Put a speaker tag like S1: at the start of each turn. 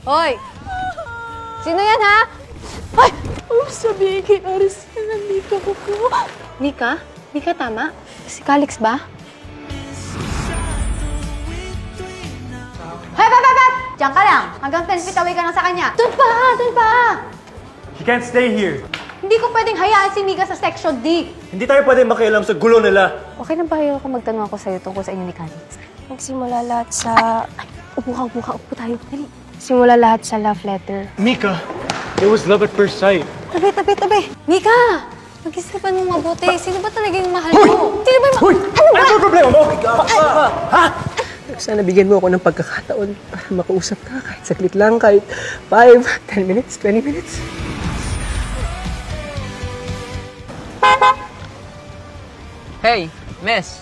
S1: Hoy! Sino yan, ha? Ay!
S2: Sabihin kay Aris na Mika ko po.
S1: Mika? Mika, tama? Si Calix ba? Hey, pap! Diyan ka lang. Hanggang 10 feet away ka lang sa kanya. Doon pa! Doon pa!
S3: She can't stay here.
S1: Hindi ko pwedeng hayaan si Mika sa Section D.
S3: Hindi tayo pwede makialam sa gulo nila.
S1: Okay na ba kayo kung magtanong ako sa'yo tungkol sa inyo ni Calix?
S2: Nagsimula lahat sa...
S1: Upo tayo. Dali.
S2: Simula lahat sa love letter.
S3: Mika, it was love at first sight.
S1: Tabi! Mika! Mag-isipan mo mabuti. Sino ba talaga yung mahal mo? Sino ba yung
S3: Hoy! Ano ba problema mo? Ha?
S4: Sana bigyan mo ako ng pagkakataon para makausap ka kahit saglit lang, kahit 5, 10 minutes, 20 minutes.
S5: Hey, miss.